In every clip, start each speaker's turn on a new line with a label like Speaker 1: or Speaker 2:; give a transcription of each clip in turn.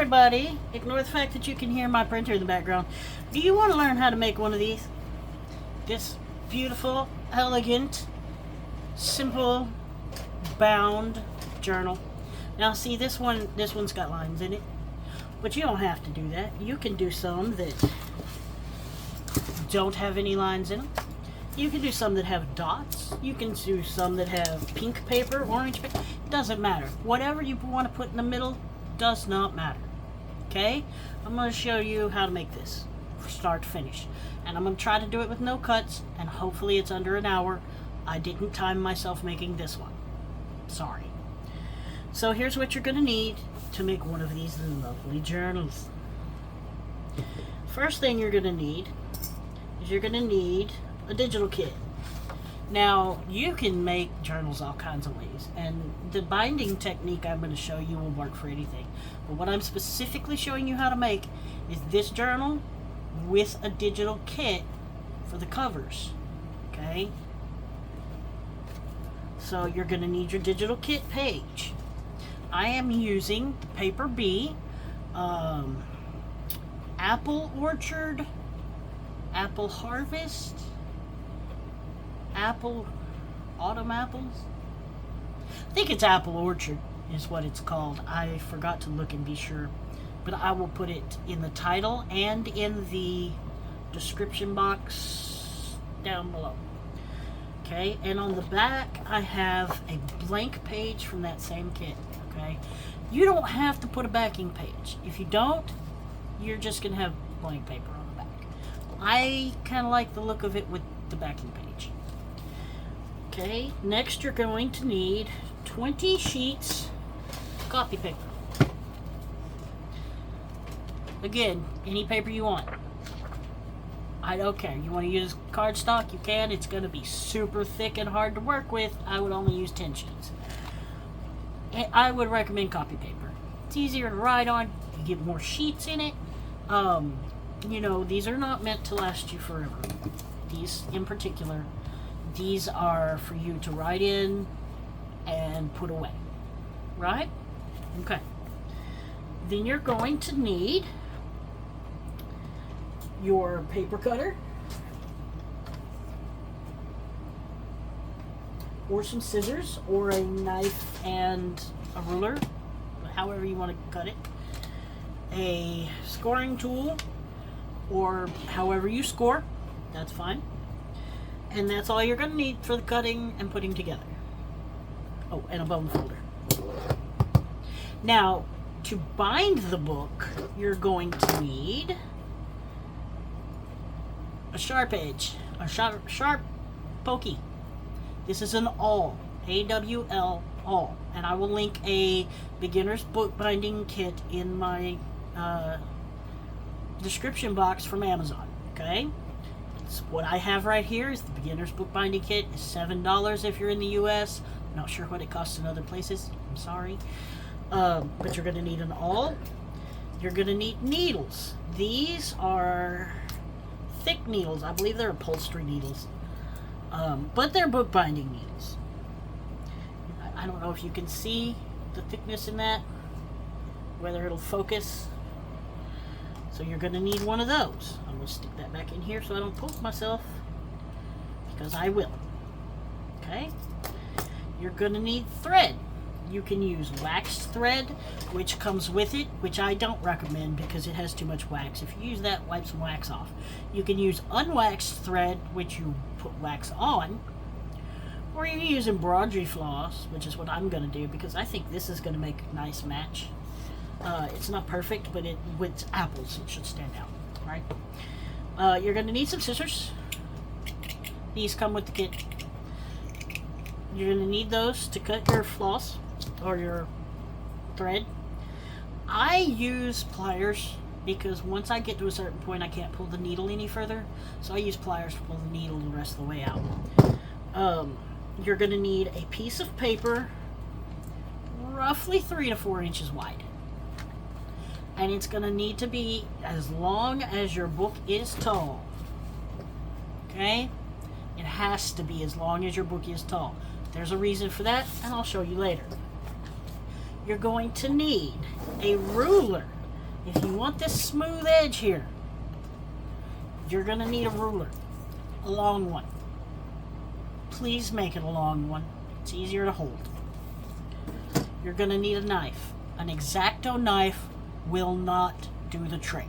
Speaker 1: everybody, ignore the fact that you can hear my printer in the background. Do you want to learn how to make one of these? This beautiful, elegant, simple, bound journal. Now see, this one's got lines in it, but you don't have to do that. You can do some that don't have any lines in them. You can do some that have dots. You can do some that have pink paper, orange paper. It doesn't matter. Whatever you want to put in the middle does not matter. Okay? I'm going to show you how to make this from start to finish. And I'm going to try to do it with no cuts, and hopefully it's under an hour. I didn't time myself making this one. Sorry. So here's what you're going to need to make one of these lovely journals. First thing you're going to need is you're going to need a digital kit. Now, you can make journals all kinds of ways, and the binding technique I'm going to show you will work for anything. But what I'm specifically showing you how to make is this journal with a digital kit for the covers. Okay? So you're going to need your digital kit page. I am using Paper Bee, Apple Orchard, Apple Harvest, Apple Autumn Apples. I think it's Apple Orchard is what it's called. I forgot to look and be sure, but I will put it in the title and in the description box down below. Okay, and on the back I have a blank page from that same kit. Okay, you don't have to put a backing page. If you don't, you're just gonna have blank paper on the back. I kind of like the look of it with the backing page. Okay, next you're going to need 20 sheets of copy paper. Again, any paper you want. I don't care. You want to use cardstock, you can. It's going to be super thick and hard to work with. I would only use 10 sheets. I would recommend copy paper. It's easier to write on. You get more sheets in it. You know, these are not meant to last you forever. These in particular, these are for you to write in and put away. Right? Okay. Then you're going to need your paper cutter or some scissors or a knife and a ruler, however you want to cut it, a scoring tool or however you score, that's fine, and that's all you're going to need for the cutting and putting together. Oh, and a bone folder. Now, to bind the book, you're going to need a sharp edge, a sharp pokey. This is an awl, A-W-L, awl, and I will link a beginner's bookbinding kit in my description box from Amazon. Okay, it's what I have right here is the beginner's bookbinding kit. Is $7 if you're in the U.S. I'm not sure what it costs in other places. I'm sorry, but you're going to need an awl. You're going to need needles. These are thick needles. I believe they're upholstery needles, but they're bookbinding needles. I don't know if you can see the thickness in that, whether it'll focus. So you're going to need one of those. I'm going to stick that back in here so I don't poke myself, because I will. Okay? You're going to need thread. You can use waxed thread, which comes with it, which I don't recommend because it has too much wax. If you use that, wipe some wax off. You can use unwaxed thread, which you put wax on, or you can use embroidery floss, which is what I'm going to do because I think this is going to make a nice match. It's not perfect, but with apples, it should stand out. Right? You're going to need some scissors. These come with the kit. You're going to need those to cut your floss or your thread. I use pliers because once I get to a certain point, I can't pull the needle any further. So I use pliers to pull the needle the rest of the way out. You're going to need a piece of paper roughly 3 to 4 inches wide. And it's going to need to be as long as your book is tall. Okay? It has to be as long as your book is tall. There's a reason for that, and I'll show you later. You're going to need a ruler. If you want this smooth edge here, you're going to need a ruler, a long one. Please make it a long one. It's easier to hold. You're going to need a knife. An X-Acto knife will not do the trick.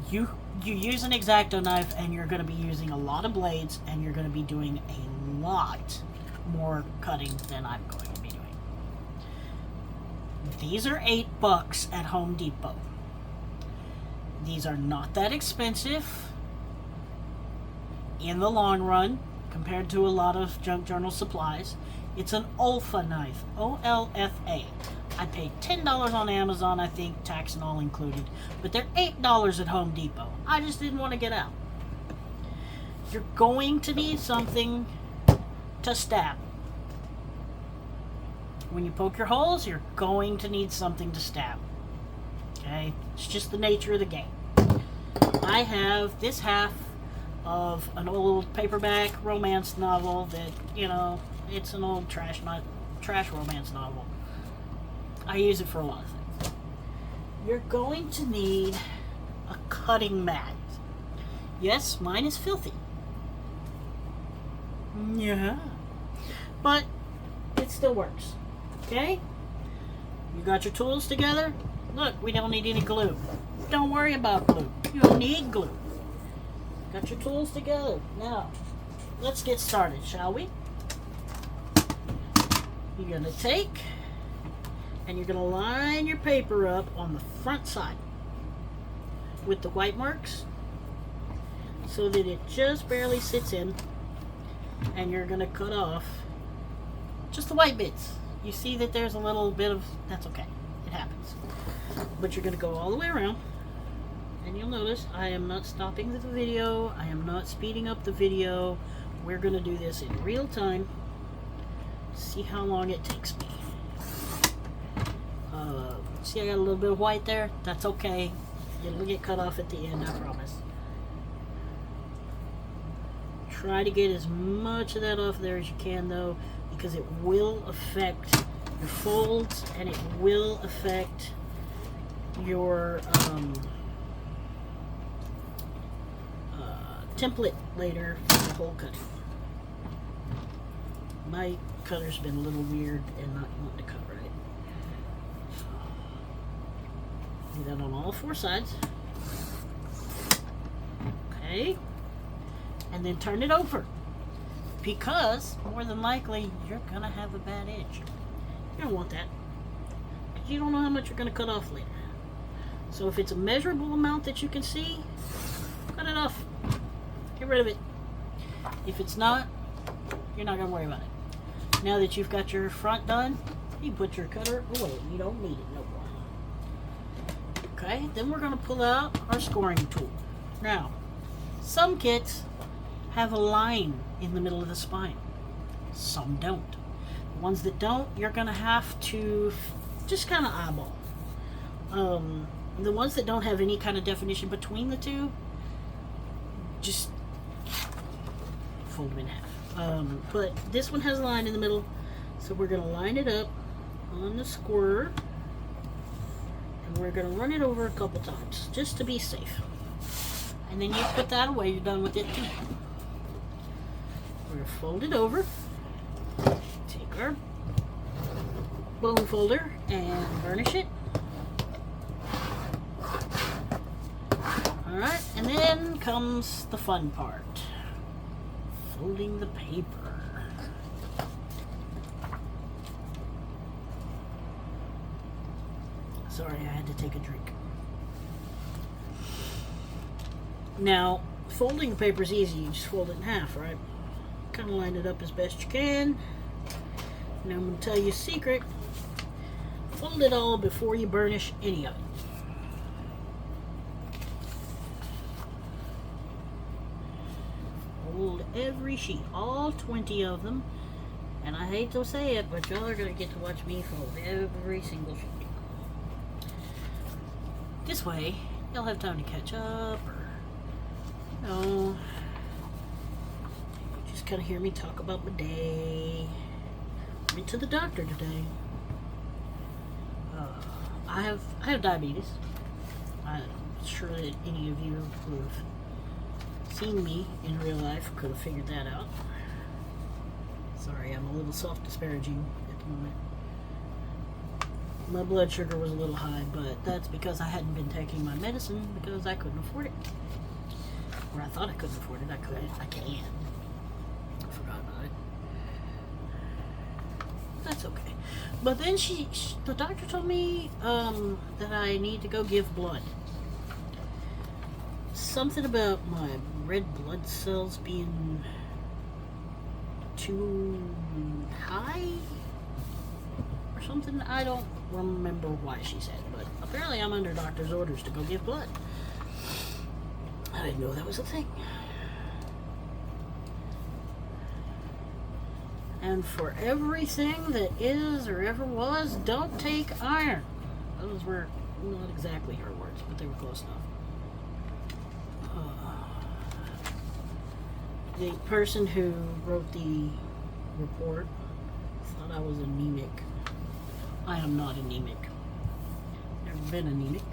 Speaker 1: You use an X-Acto knife and you're going to be using a lot of blades and you're going to be doing a lot more cutting than I'm going to be doing. These are $8 at Home Depot. These are not that expensive in the long run compared to a lot of junk journal supplies. It's an Olfa knife, O-L-F-A. I paid $10 on Amazon, I think, tax and all included, but they're $8 at Home Depot. I just didn't want to get out. You're going to need something to stab. When you poke your holes, you're going to need something to stab. Okay? It's just the nature of the game. I have this half of an old paperback romance novel that, you know, it's an old trash romance novel. I use it for a lot of things. You're going to need a cutting mat. Yes, mine is filthy. Yeah. But it still works. Okay? You got your tools together? Look, we don't need any glue. Don't worry about glue. You don't need glue. Got your tools together. Now, let's get started, shall we? You're going to take and you're going to line your paper up on the front side with the white marks so that it just barely sits in, and you're going to cut off just the white bits. You see that there's a little bit of, that's okay, it happens. But you're going to go all the way around, and you'll notice I am not stopping the video, I am not speeding up the video. We're going to do this in real time. See how long it takes me. See, I got a little bit of white there. That's okay. It'll get cut off at the end, I promise. Try to get as much of that off there as you can, though, because it will affect your folds and it will affect your template later for the hole cutting. My cutter's been a little weird and not wanting to cut right. Do that on all four sides. Okay. And then turn it over. Because, more than likely, you're going to have a bad edge. You don't want that. Because you don't know how much you're going to cut off later. So if it's a measurable amount that you can see, cut it off. Get rid of it. If it's not, you're not going to worry about it. Now that you've got your front done, you put your cutter away. You don't need it no more. Okay, then we're going to pull out our scoring tool. Now, some kits have a line in the middle of the spine. Some don't. The ones that don't, you're going to have to just kind of eyeball. The ones that don't have any kind of definition between the two, just fold them in half. But this one has a line in the middle, so we're going to line it up on the square. And we're going to run it over a couple times, just to be safe. And then you put that away, you're done with it too. We're going to fold it over, take our bone folder and burnish it. Alright, and then comes the fun part. Folding the paper. Sorry, I had to take a drink. Now, folding the paper is easy. You just fold it in half, right? Kind of line it up as best you can. Now I'm going to tell you a secret. Fold it all before you burnish any of it. Fold every sheet, all 20 of them. And I hate to say it, but y'all are going to get to watch me fold every single sheet. This way, you'll have time to catch up, or, you know, just kind of hear me talk about my day. Went to the doctor today. I have diabetes. I'm sure that any of you who have seen me in real life could have figured that out. Sorry, I'm a little self-disparaging at the moment. My blood sugar was a little high, but that's because I hadn't been taking my medicine because I couldn't afford it. Or I thought I couldn't afford it. I could. I can. I forgot about it. That's okay. But then the doctor told me that I need to go give blood. Something about my red blood cells being too high or something. I don't remember why she said, but apparently I'm under doctor's orders to go give blood. I didn't know that was a thing. And for everything that is or ever was, don't take iron. Those were not exactly her words, but they were close enough. The person who wrote the report thought I was anemic. I am not anemic. Never been anemic.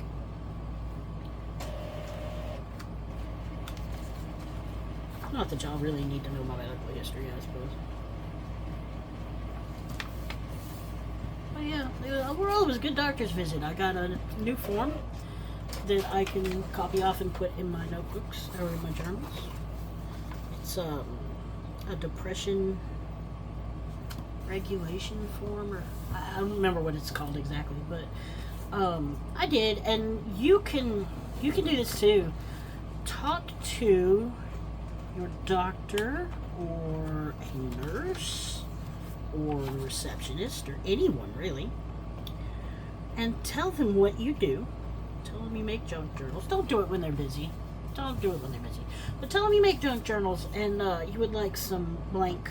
Speaker 1: Not that y'all really need to know my medical history, I suppose. But yeah, overall it was a good doctor's visit. I got a new form that I can copy off and put in my notebooks or in my journals. It's a depression regulation form, or I don't remember what it's called exactly, but I did, and you can do this too. Talk to your doctor or a nurse or a receptionist or anyone really, and tell them what you do. Tell them you make junk journals. Don't do it when they're busy. Don't do it when they're busy. But tell them you make junk journals and you would like some blank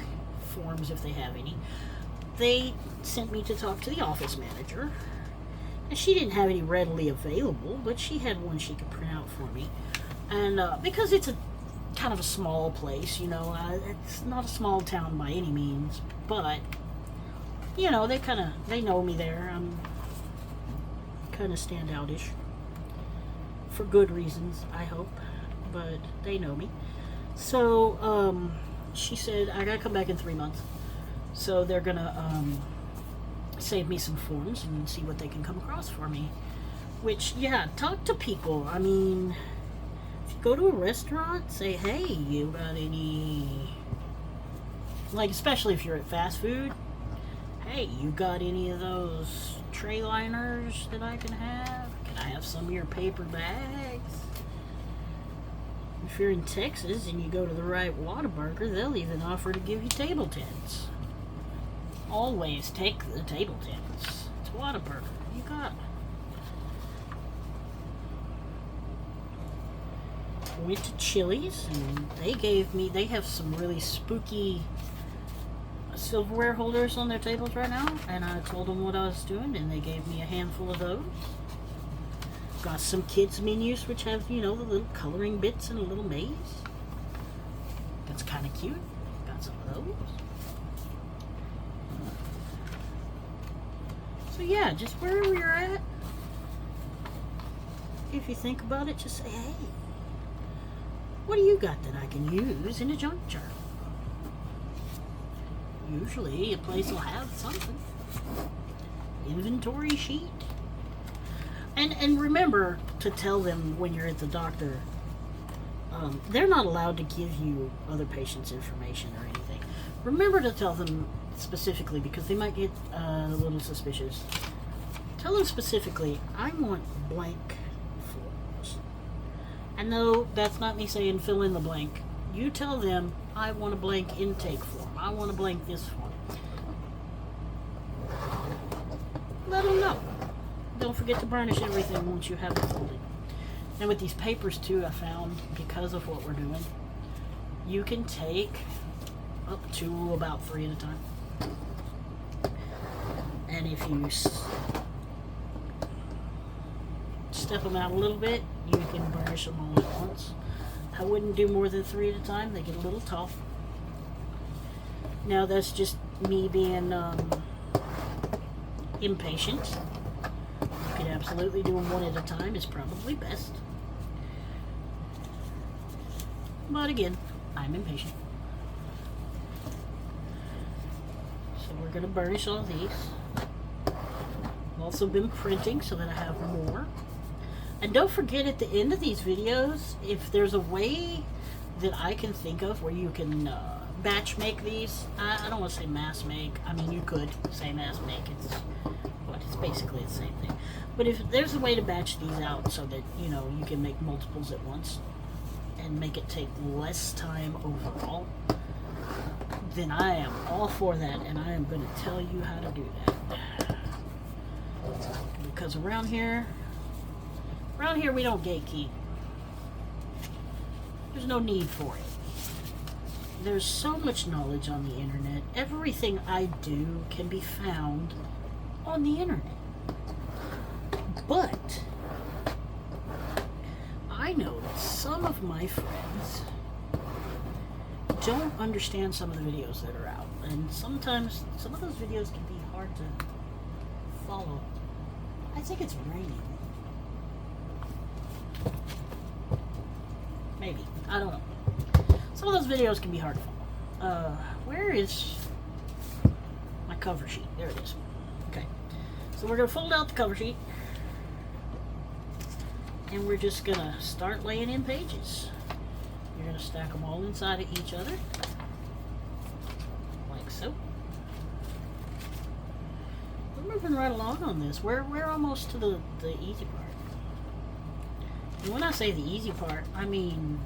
Speaker 1: forms if they have any. They sent me to talk to the office manager. And she didn't have any readily available, but she had one she could print out for me. And because it's a kind of a small place, you know, it's not a small town by any means, but, you know, they know me there. I'm kind of standoutish. For good reasons, I hope, but they know me. So she said I gotta come back in 3 months, so they're gonna save me some forms and see what they can come across for me. Which, yeah, talk to people. I mean, if you go to a restaurant, say, hey, you got any, like, especially if you're at fast food, hey, you got any of those tray liners that I can have? I have some of your paper bags. If you're in Texas and you go to the right Whataburger, they'll even offer to give you table tents. Always take the table tents. It's Whataburger. You got it. Went to Chili's and they have some really spooky silverware holders on their tables right now, and I told them what I was doing and they gave me a handful of those. Got some kids menus which have, you know, the little coloring bits and a little maze. That's kind of cute. Got some of those. So yeah, just wherever you're at, if you think about it, just say, hey, what do you got that I can use in a junk jar? Usually a place will have something. Inventory sheet. And remember to tell them when you're at the doctor, they're not allowed to give you other patients' information or anything. Remember to tell them specifically, because they might get a little suspicious. Tell them specifically, I want blank forms. And no, that's not me saying fill in the blank. You tell them, I want a blank intake form. I want a blank this form. Let them know. Don't forget to burnish everything once you have it folded. And with these papers too, I found, because of what we're doing, you can take up to about 3 at a time. And if you step them out a little bit, you can burnish them all at once. I wouldn't do more than 3 at a time. They get a little tall. Now that's just me being impatient. You can absolutely do them one at a time is probably best. But again, I'm impatient. So we're going to burnish all these. I've also been printing so that I have more. And don't forget, at the end of these videos, if there's a way that I can think of where you can batch make these, I don't want to say mass make. I mean, you could say mass make. It's basically the same thing. But if there's a way to batch these out so that, you know, you can make multiples at once and make it take less time overall, then I am all for that, and I am going to tell you how to do that. Because around here we don't gatekeep. There's no need for it. There's so much knowledge on the internet. Everything I do can be found on the internet. But I know that some of my friends don't understand some of the videos that are out, and sometimes some of those videos can be hard to follow. I think it's raining. Maybe. I don't know. Some of those videos can be hard to follow. Where is my cover sheet? There it is. Okay. So we're going to fold out the cover sheet. And we're just going to start laying in pages. You're going to stack them all inside of each other. Like so. We're moving right along on this. We're almost to the easy part. And when I say the easy part, I mean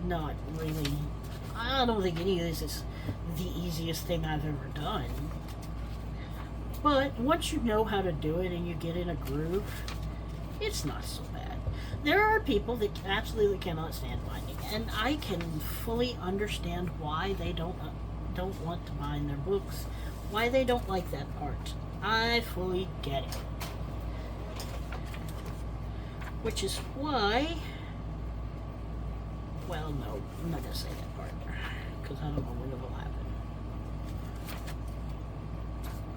Speaker 1: not really. I don't think any of this is the easiest thing I've ever done. But once you know how to do it and you get in a groove, it's not so bad. There are people that absolutely cannot stand binding, and I can fully understand why they don't want to bind their books, why they don't like that part. I fully get it. Which is why, well, no, I'm not going to say that part, because I don't know when it will happen.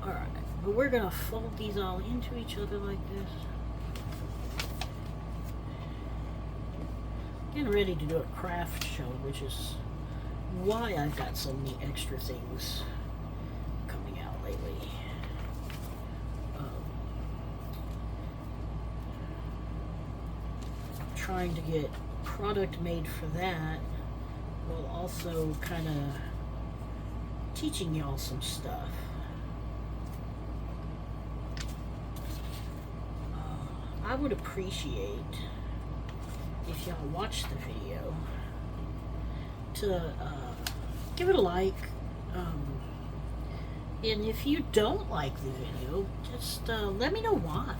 Speaker 1: Alright, but we're going to fold these all into each other like this. Getting ready to do a craft show, which is why I've got so many extra things coming out lately. Trying to get product made for that while also kind of teaching y'all some stuff. I would appreciate if y'all watch the video to give it a like, and if you don't like the video, just let me know why.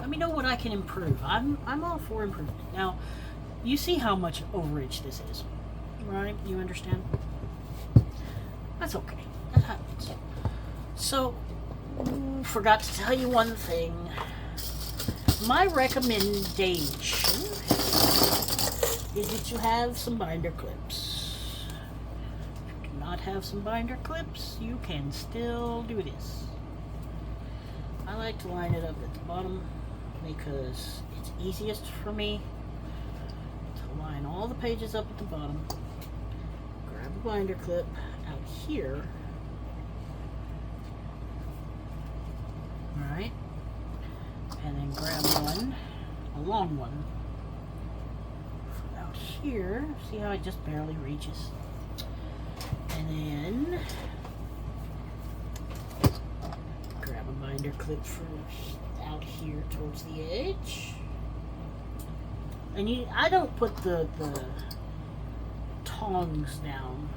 Speaker 1: Let me know what I can improve. I'm all for improvement. Now, you see how much overage this is, right? You understand? That's okay. That happens. So, forgot to tell you one thing. My recommendation is that you have some binder clips. If you do not have some binder clips, you can still do this. I like to line it up at the bottom because it's easiest for me to line all the pages up at the bottom, grab a binder clip out here, alright, and then grab one, a long one, out here. See how it just barely reaches? And then grab a binder clip for out here towards the edge. And I don't put the tongs down.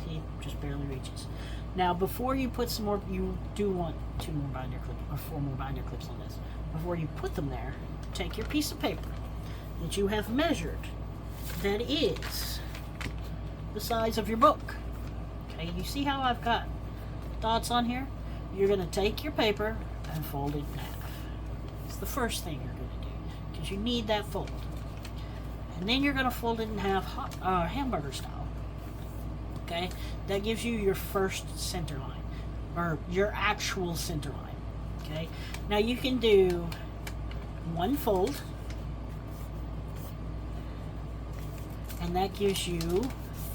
Speaker 1: See, it just barely reaches. Now, before you put some more, you do want 2 more binder clips, or 4 more binder clips on this. Before you put them there, take your piece of paper that you have measured, that is the size of your book. Okay, you see how I've got dots on here? You're going to take your paper and fold it in half. It's the first thing you're going to do, because you need that fold. And then you're going to fold it in half hamburger style. Okay, that gives you your first center line. or your actual center line. Okay, now you can do one fold, and that gives you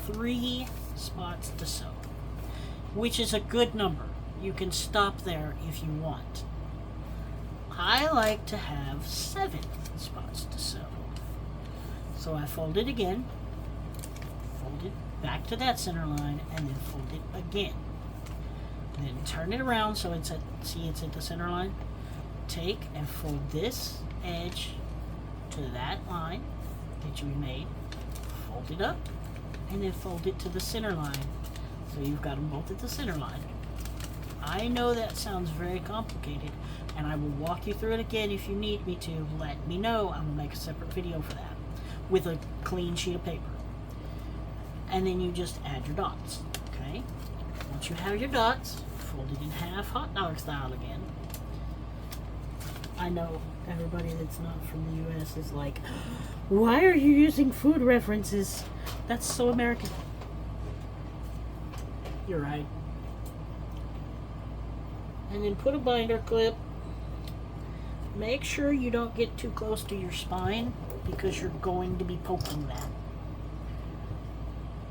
Speaker 1: 3 spots to sew, which is a good number. You can stop there if you want. I like to have 7 spots to sew. So I fold it again, fold it back to that center line, and then fold it again. And then turn it around so it's at the center line. Take and fold this edge to that line that you made, fold it up, and then fold it to the center line. So you've got them both at the center line. I know that sounds very complicated, and I will walk you through it again if you need me to. Let me know. I will make a separate video for that with a clean sheet of paper. And then you just add your dots, okay? Once you have your dots, fold it in half, hot dog style again. I know everybody that's not from the US is like, why are you using food references? That's so American. You're right. And then put a binder clip. Make sure you don't get too close to your spine because you're going to be poking that.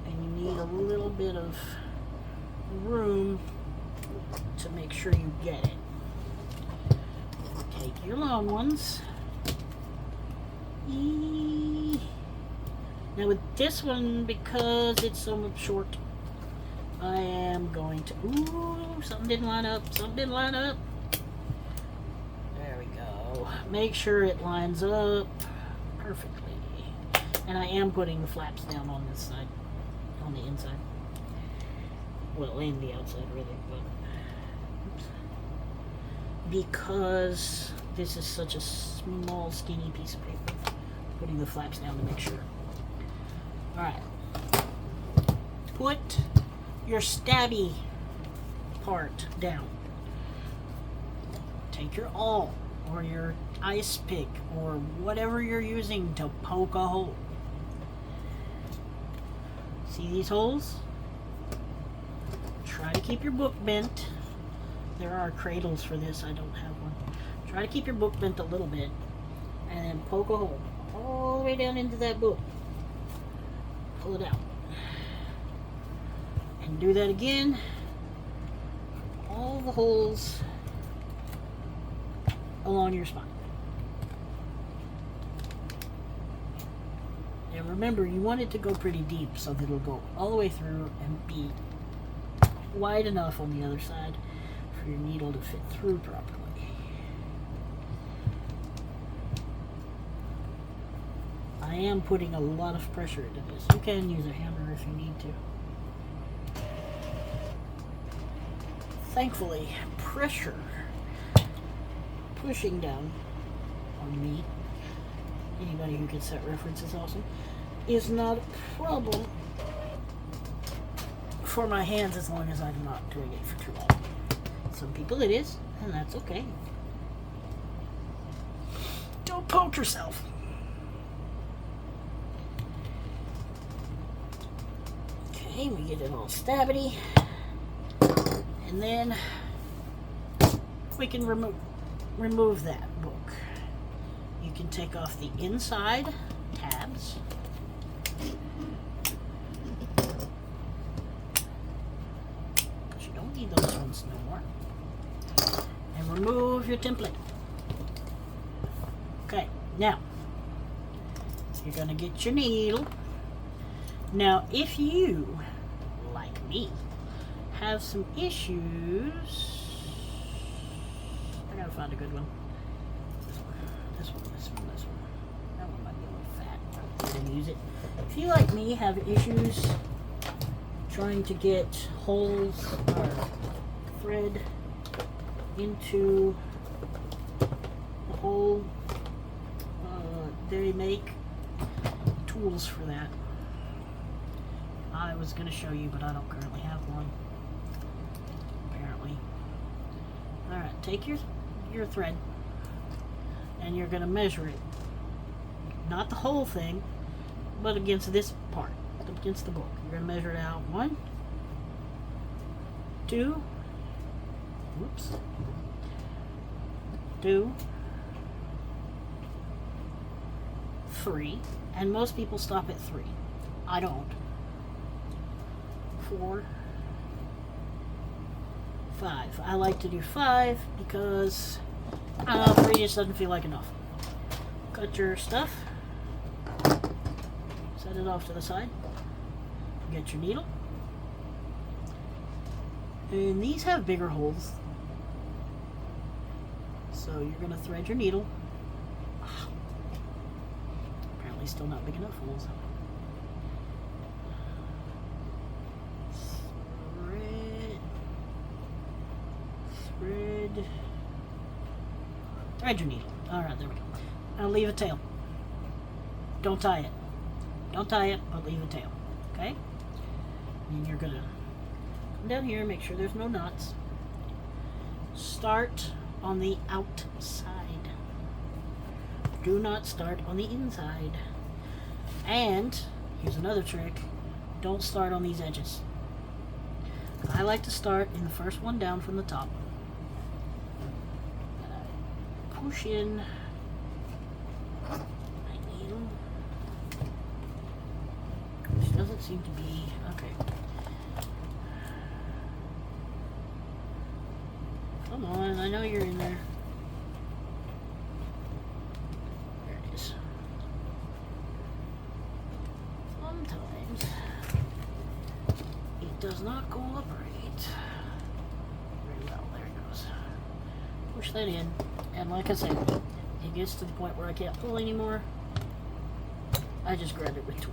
Speaker 1: And you need a little bit of room to make sure you get it. Take your long ones. Now with this one, because it's so short, I am going to, ooh, something didn't line up, There we go. Make sure it lines up perfectly. And I am putting the flaps down on this side, on the inside. Well, and the outside really, but oops. Because this is such a small, skinny piece of paper, putting the flaps down to make sure. Alright. Put your stabby part down. Take your awl or your ice pick or whatever you're using to poke a hole. See these holes? Try to keep your book bent. There are cradles for this, I don't have one. Try to keep your book bent a little bit and then poke a hole all the way down into that book. Pull it out. And do that again. All the holes along your spine. And remember, you want it to go pretty deep so that it'll go all the way through and be wide enough on the other side for your needle to fit through properly. I am putting a lot of pressure into this. You can use a hammer if you need to. Thankfully, pressure pushing down on me, anybody who can set references awesome, is not a problem for my hands as long as I'm not doing it for too long. Some people it is, and that's okay. Don't poke yourself. Okay, we get it all stabbity. And then we can remove that book. You can take off the inside tabs. Because you don't need those ones no more. And remove your template. Okay, now you're going to get your needle. Now, if you, like me, have some issues, I gotta find a good one. This one. That one might be a little fat. I didn't use it. If you, like me, have issues trying to get holes or thread into the hole, they make tools for that. I was going to show you, but I don't currently have one. Apparently. Alright, take your thread and you're going to measure it. Not the whole thing, but against this part, against the book. You're going to measure it out 1, 2, Whoops. 2, 3, and most people stop at 3. I don't. 4, 5. I like to do 5 because 3 just doesn't feel like enough. Cut your stuff. Set it off to the side. Get your needle. And these have bigger holes. So you're going to thread your needle. Apparently still not big enough holes. Thread your needle. Alright, there we go. Now leave a tail. Don't tie it. Don't tie it, but leave a tail. Okay? And you're gonna come down here and make sure there's no knots. Start on the outside. Do not start on the inside. And here's another trick. Don't start on these edges. I like to start in the first one down from the top. Push in my needle, which doesn't seem to be okay. Come on, I know you're in there. There it is. Sometimes it does not cooperate very well. There it goes. Push that in. And like I said, it gets to the point where I can't pull anymore. I just grab it with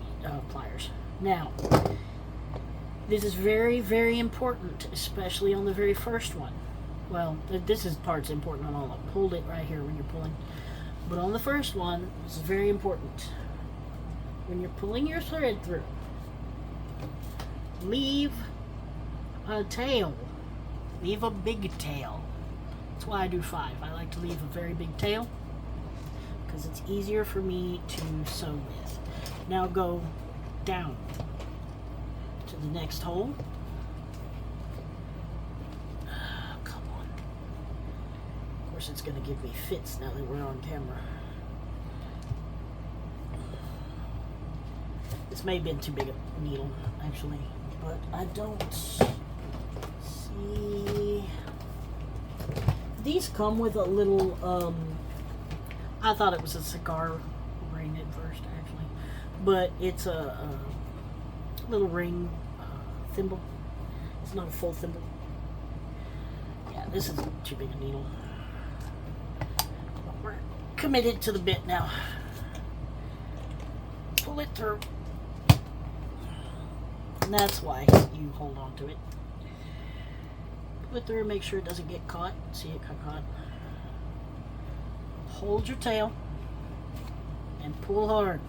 Speaker 1: pliers. Now, this is very, very important, especially on the very first one. Well, part's important on all of them. Hold it right here when you're pulling. But on the first one, this is very important. When you're pulling your thread through, leave a tail. Leave a big tail. That's why I do 5. I like to leave a very big tail because it's easier for me to sew with. Now go down to the next hole. Come on. Of course it's going to give me fits now that we're on camera. This may have been too big a needle actually, but I don't see... These come with a little, I thought it was a cigar ring at first, actually. But it's a little ring thimble. It's not a full thimble. Yeah, this is too big a needle. But we're committed to the bit now. Pull it through. And that's why you hold on to it. Pull it through, make sure it doesn't get caught. See, it got caught. Hold your tail and pull hard.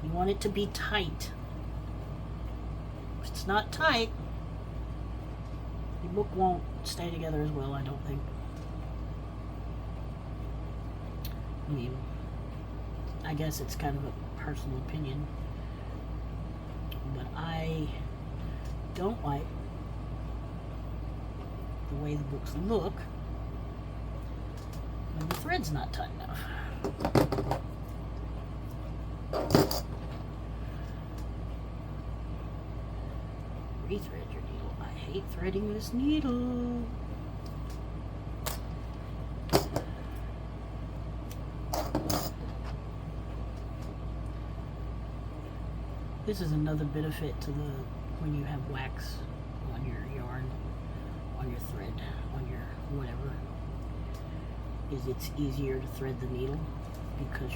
Speaker 1: You want it to be tight. If it's not tight, your book won't stay together as well, I don't think. I mean, I guess it's kind of a personal opinion, but I don't like the way the books look when the thread's not tight enough. Rethread your needle. I hate threading this needle. This is another benefit to when you have wax on your yarn, on your thread, on your whatever, is it's easier to thread the needle because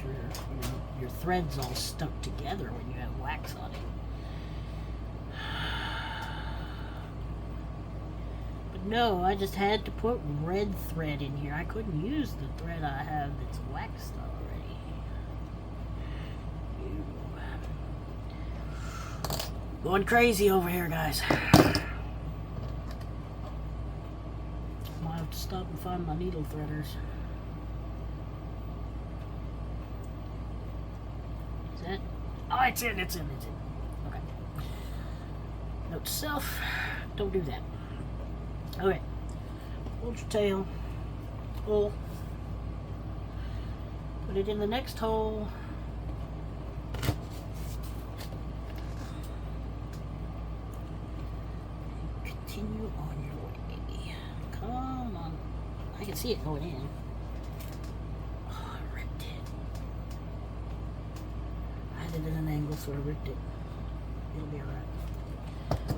Speaker 1: your thread's all stuck together when you have wax on it. But no, I just had to put red thread in here. I couldn't use the thread I have that's waxed already. Going crazy over here, guys. Might have to stop and find my needle threaders. Is that? Oh, it's in. Okay. Note to self, don't do that. Okay, Hold your tail. Pull. Put it in the next hole. Continue on your way. Come on. I can see it going in. Oh, I ripped it. I had it at an angle, so I ripped it. It'll be alright.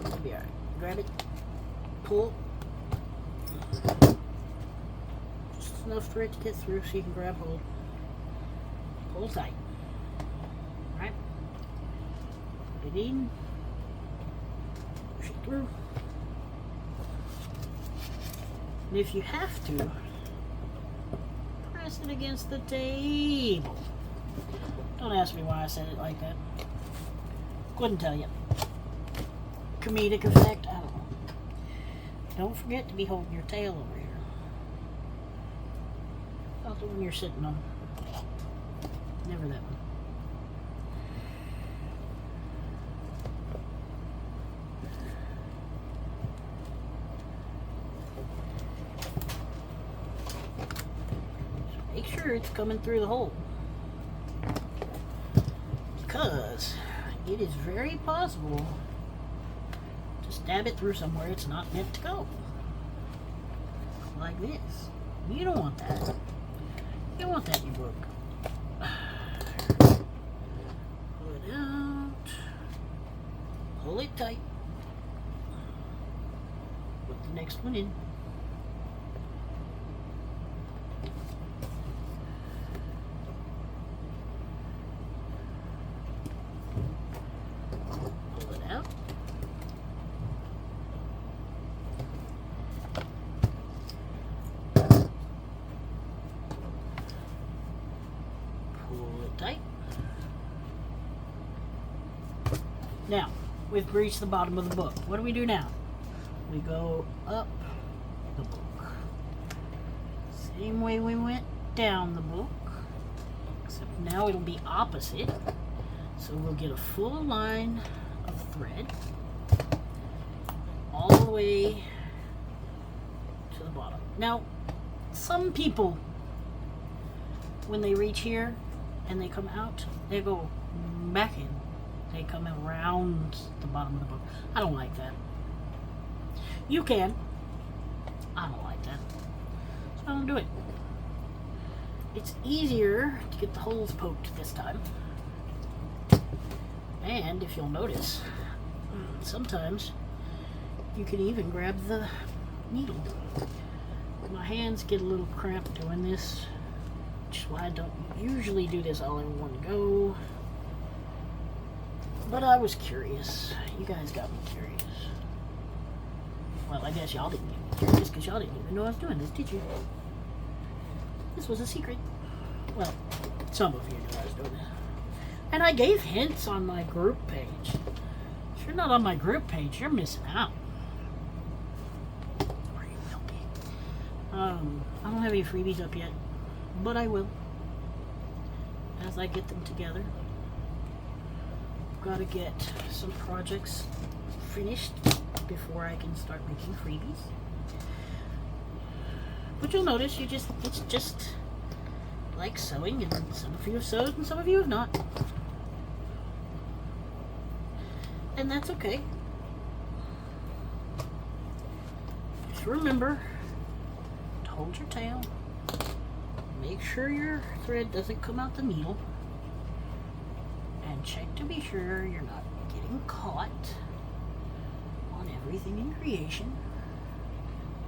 Speaker 1: It'll be alright. Grab it. Pull. Just enough for it to get through so you can grab hold. Pull tight. Alright? Put it in. Push it through. And if you have to, press it against the table. Don't ask me why I said it like that. Couldn't tell you. Comedic effect, I don't know. Don't forget to be holding your tail over here. Not the one you're sitting on. Never that one. Make sure it's coming through the hole, because it is very possible to stab it through somewhere it's not meant to go, like this. You don't want that. You don't want that in your book. Pull it out. Pull it tight. Put the next one in. Tight. Now, we've reached the bottom of the book. What do we do now? We go up the book. Same way we went down the book, except now it'll be opposite. So we'll get a full line of thread all the way to the bottom. Now, some people, when they reach here, and they come out, they go back in. They come around the bottom of the book. I don't like that. You can. I don't like that. So I don't do it. It's easier to get the holes poked this time. And if you'll notice, sometimes you can even grab the needle. My hands get a little cramped doing this, which is why I don't usually do this all in one go. But I was curious. You guys got me curious. Well, I guess y'all didn't get me curious because y'all didn't even know I was doing this, did you? This was a secret. Well, some of you knew I was doing this. And I gave hints on my group page. If you're not on my group page, you're missing out. Or you will be. I don't have any freebies up yet, but I will as I get them together. Got to get some projects finished before I can start making freebies. But you'll notice it's just like sewing, and some of you have sewed and some of you have not. And that's okay. Just remember to hold your tail. Make sure your thread doesn't come out the needle. And check to be sure you're not getting caught on everything in creation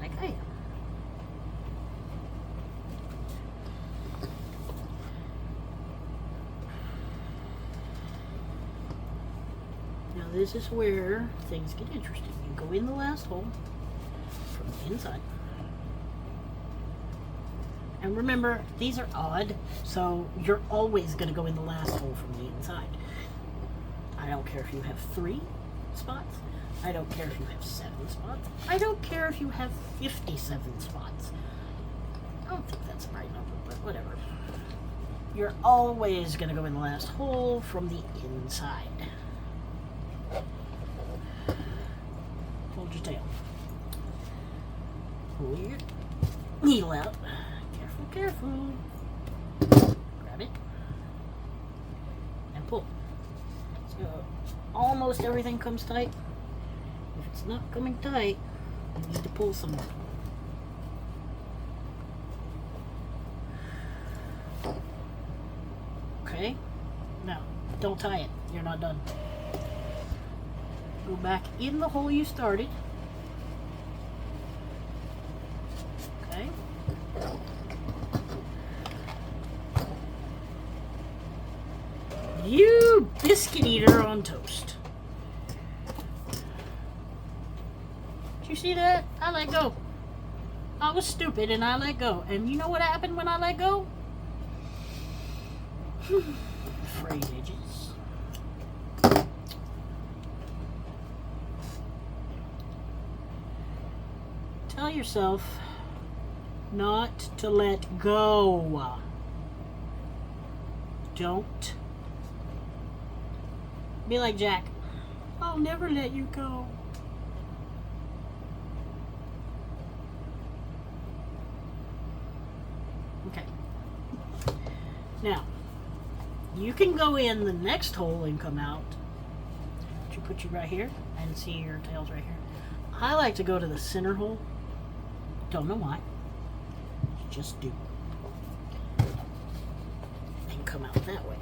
Speaker 1: like I am. Now this is where things get interesting. You go in the last hole from the inside. And remember, these are odd, so you're always going to go in the last hole from the inside. I don't care if you have 3 spots. I don't care if you have 7 spots. I don't care if you have 57 spots. I don't think that's the right number, but whatever. You're always going to go in the last hole from the inside. Hold your tail. Pull your needle out. Careful, careful. Grab it and pull. So almost everything comes tight. If it's not coming tight, you need to pull some more. Okay, now don't tie it. You're not done. Go back in the hole you started. Okay. You biscuit eater on toast. Did you see that? I let go. I was stupid and I let go. And you know what happened when I let go? Frayed edges. Tell yourself not to let go. Don't. Be like Jack. I'll never let you go. Okay. Now, you can go in the next hole and come out. You put you right here and see your tails right here. I like to go to the center hole. Don't know why. Just do. And come out that way.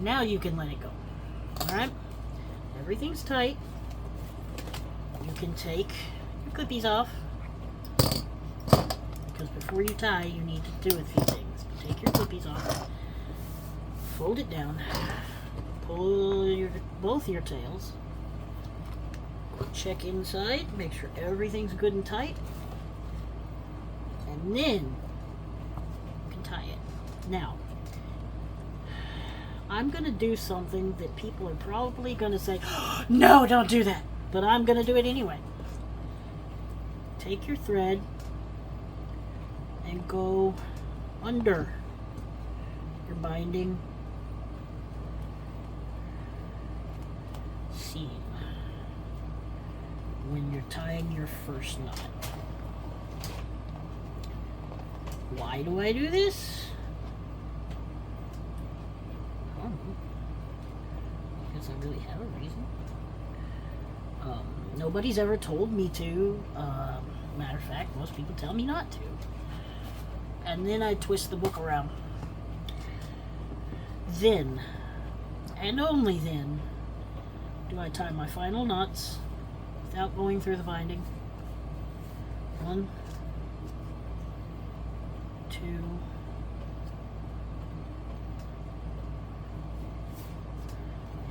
Speaker 1: Now you can let it go. Alright? Everything's tight. You can take your clippies off. Because before you tie, you need to do a few things. Take your clippies off. Fold it down. Pull both your tails. Check inside. Make sure everything's good and tight. And then you can tie it. Now, I'm going to do something that people are probably going to say, oh, no, don't do that. But I'm going to do it anyway. Take your thread and go under your binding seam when you're tying your first knot. Why do I do this? I don't know. Because I really have a reason. Nobody's ever told me to. Matter of fact, most people tell me not to. And then I twist the book around. Then, and only then, do I tie my final knots without going through the binding. 1, 2,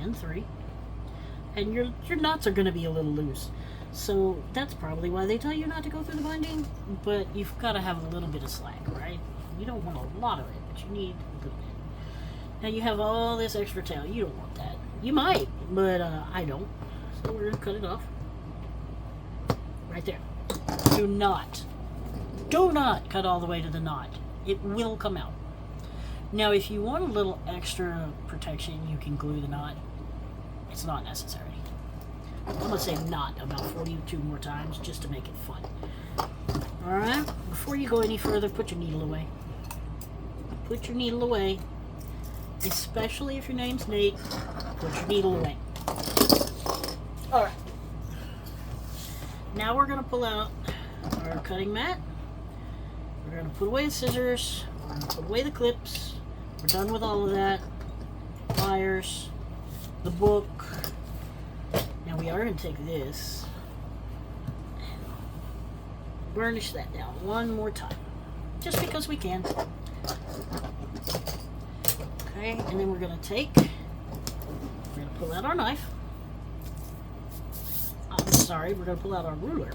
Speaker 1: and 3. And your knots are going to be a little loose. So that's probably why they tell you not to go through the binding. But you've got to have a little bit of slack, right? You don't want a lot of it, but you need a little bit. Now you have all this extra tail. You don't want that. You might, but I don't. So we're going to cut it off. Right there. Do not cut all the way to the knot. It will come out. Now if you want a little extra protection, you can glue the knot. It's not necessary. I'm going to say knot about 42 more times just to make it fun. Alright, before you go any further, put your needle away. Put your needle away. Especially if your name's Nate, put your needle away. Alright. Now we're going to pull out our cutting mat. We're going to put away the scissors. We're going to put away the clips. We're done with all of that. Pliers. The book. Now we are going to take this and burnish that down one more time. Just because we can. Okay, and then we're going to pull out our knife. I'm sorry, we're going to pull out our ruler.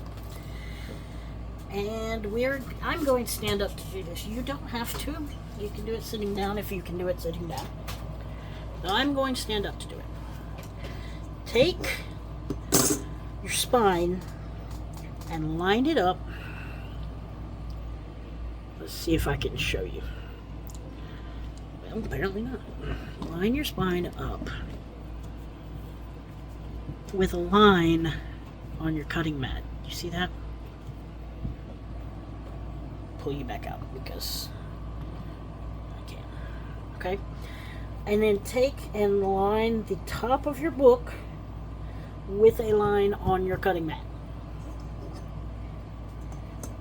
Speaker 1: And I'm going to stand up to do this. You don't have to. You can do it sitting down if you can do it sitting down. But I'm going to stand up to do it. Take your spine and line it up. Let's see if I can show you. Well, apparently not. Line your spine up with a line on your cutting mat. You see that? pull you back out because I can't. Okay? And then take and line the top of your book with a line on your cutting mat.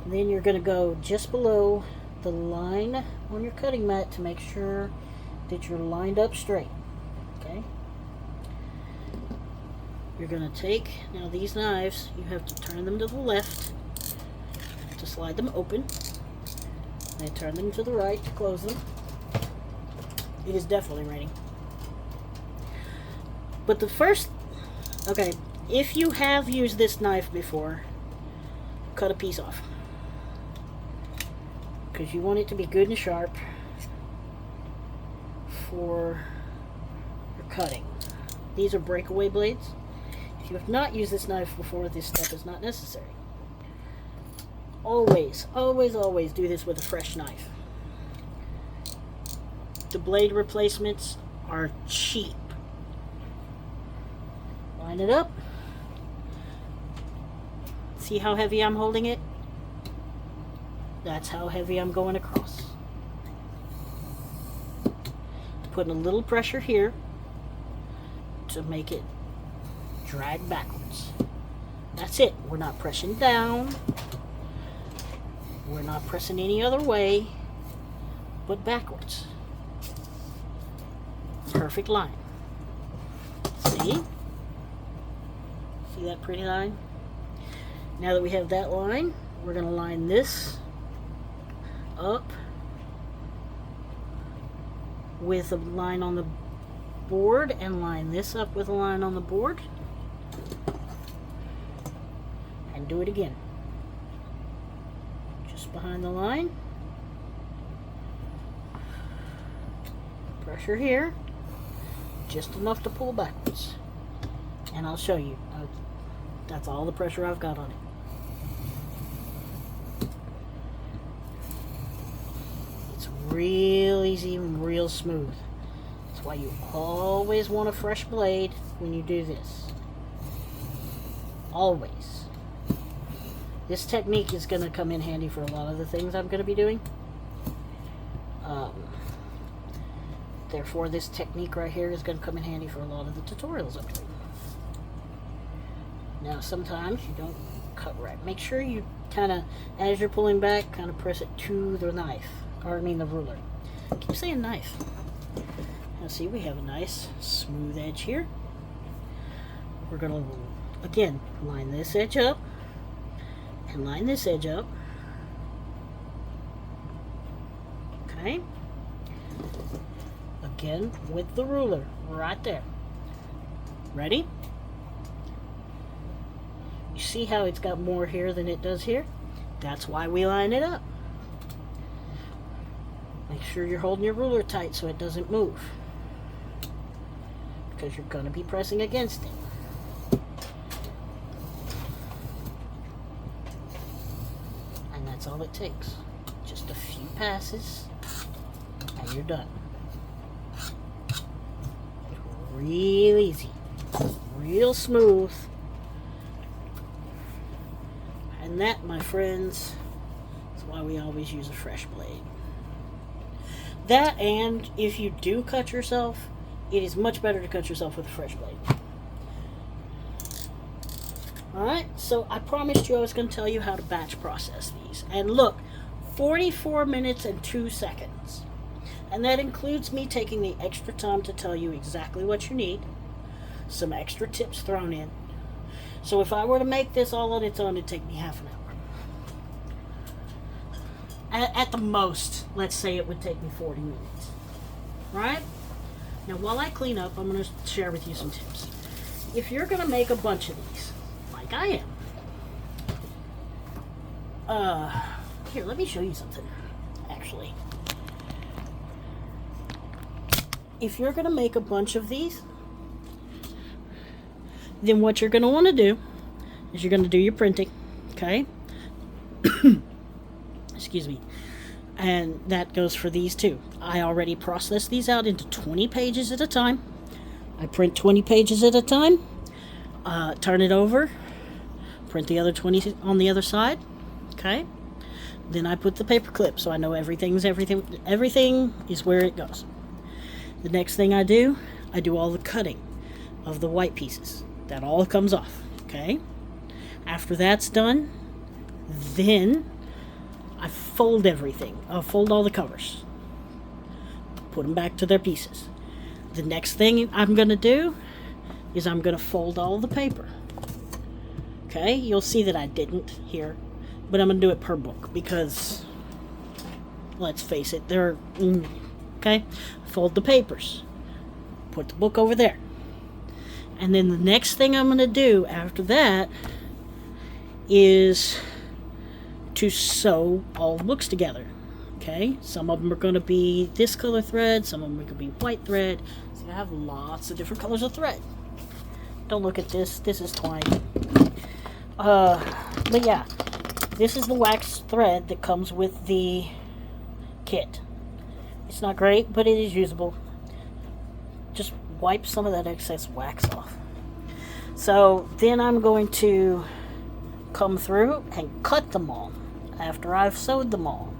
Speaker 1: And then you're going to go just below the line on your cutting mat to make sure that you're lined up straight. Okay? You're going to take, now these knives, you have to turn them to the left to slide them open. Then turn them to the right to close them. It is definitely raining. But the first, okay, if you have used this knife before, cut a piece off. Because you want it to be good and sharp for your cutting. These are breakaway blades. If you have not used this knife before, this step is not necessary. Always, always, always do this with a fresh knife. The blade replacements are cheap. Line it up. See how heavy I'm holding it? That's how heavy I'm going across. Putting a little pressure here to make it drag backwards. That's it. We're not pressing down. We're not pressing any other way but backwards. Perfect line. See? See that pretty line? Now that we have that line, we're going to line this up with a line on the board and line this up with a line on the board. And do it again. Just behind the line. Pressure here. Just enough to pull backwards. And I'll show you. That's all the pressure I've got on it. It's real easy and real smooth. That's why you always want a fresh blade when you do this. Always. This technique is going to come in handy for a lot of the things I'm going to be doing. Therefore, this technique right here is going to come in handy for a lot of the tutorials I'm doing. Now, sometimes you don't cut right. Make sure you kind of, as you're pulling back, kind of press it to the knife. Or, I mean, the ruler. I keep saying knife. Now, see, we have a nice smooth edge here. We're going to, again, line this edge up. And line this edge up. Okay. Again, with the ruler, right there. Ready? You see how it's got more here than it does here? That's why we line it up. Make sure you're holding your ruler tight so it doesn't move. Because you're going to be pressing against it. And that's all it takes. Just a few passes and you're done. Real easy. Real smooth. And that, my friends, is why we always use a fresh blade. That, and if you do cut yourself, it is much better to cut yourself with a fresh blade. Alright, so I promised you I was going to tell you how to batch process these. And look, 44 minutes and 2 seconds. And that includes me taking the extra time to tell you exactly what you need. Some extra tips thrown in. So if I were to make this all on its own, it'd take me half an hour. At the most, let's say it would take me 40 minutes. Right? Now, while I clean up, I'm going to share with you some tips. If you're going to make a bunch of these, like I am, here, let me show you something, actually. If you're going to make a bunch of these, then what you're going to want to do is you're going to do your printing, okay? Excuse me. And that goes for these too. I already processed these out into 20 pages at a time. I print 20 pages at a time, turn it over, print the other 20 on the other side, okay? Then I put the paper clip so I know everything is where it goes. The next thing I do all the cutting of the white pieces. That all comes off, okay? After that's done, then I fold everything. I'll fold all the covers. Put them back to their pieces. The next thing I'm going to do is I'm going to fold all the paper. Okay, you'll see that I didn't here, but I'm going to do it per book because, let's face it, they're, okay? Fold the papers. Put the book over there. And then the next thing I'm going to do after that is to sew all the books together. Okay, some of them are going to be this color thread, some of them are going to be white thread. So I have lots of different colors of thread. Don't look at this. This is twine. But yeah, this is the wax thread that comes with the kit. It's not great, but it is usable. Just wipe some of that excess wax off. So then I'm going to come through and cut them all after I've sewed them all.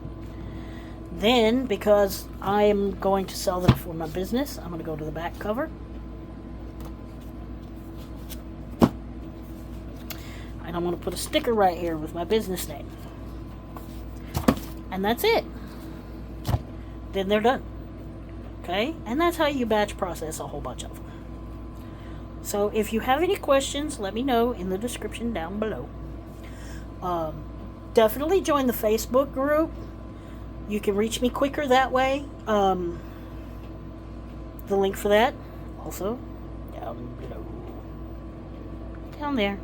Speaker 1: Then, because I am going to sell them for my business, I'm going to go to the back cover. And I'm going to put a sticker right here with my business name. And that's it. Then they're done. Okay? And that's how you batch process a whole bunch of them. So if you have any questions, let me know in the description down below. Definitely join the Facebook group. You can reach me quicker that way. The link for that also down below. Down there.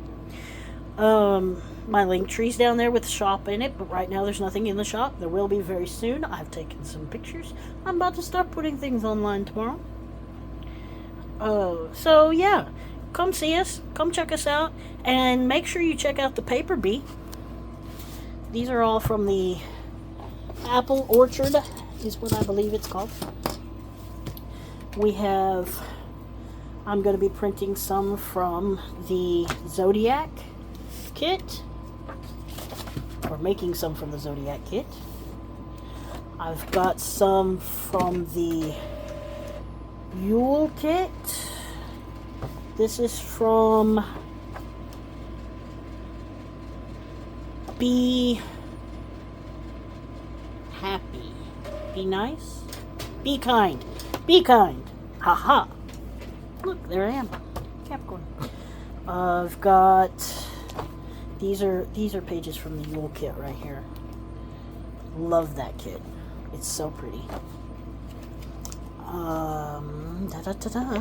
Speaker 1: My link tree's down there with the shop in it, but right now there's nothing in the shop. There will be very soon. I've taken some pictures. I'm about to start putting things online tomorrow. So yeah, come see us, come check us out, and make sure you check out the Paper Bee. These are all from the Apple Orchard, is what I believe it's called. I'm going to be printing some from the Zodiac kit, or making some from the Zodiac kit. I've got some from the Yule kit. This is from Be Happy. Be nice. Be kind. Be kind. Haha. Look, there I am. Capricorn. I've got these are pages from the Yule kit right here. Love that kit. It's so pretty.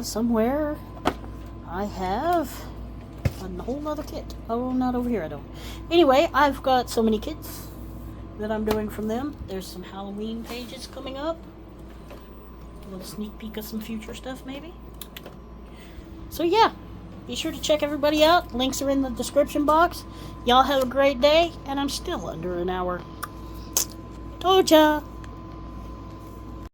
Speaker 1: Somewhere I have a whole other kit. Oh, not over here, I don't. Anyway, I've got so many kits that I'm doing from them. There's some Halloween pages coming up. A little sneak peek of some future stuff, maybe. So yeah, be sure to check everybody out. Links are in the description box. Y'all have a great day, and I'm still under an hour. Told ya!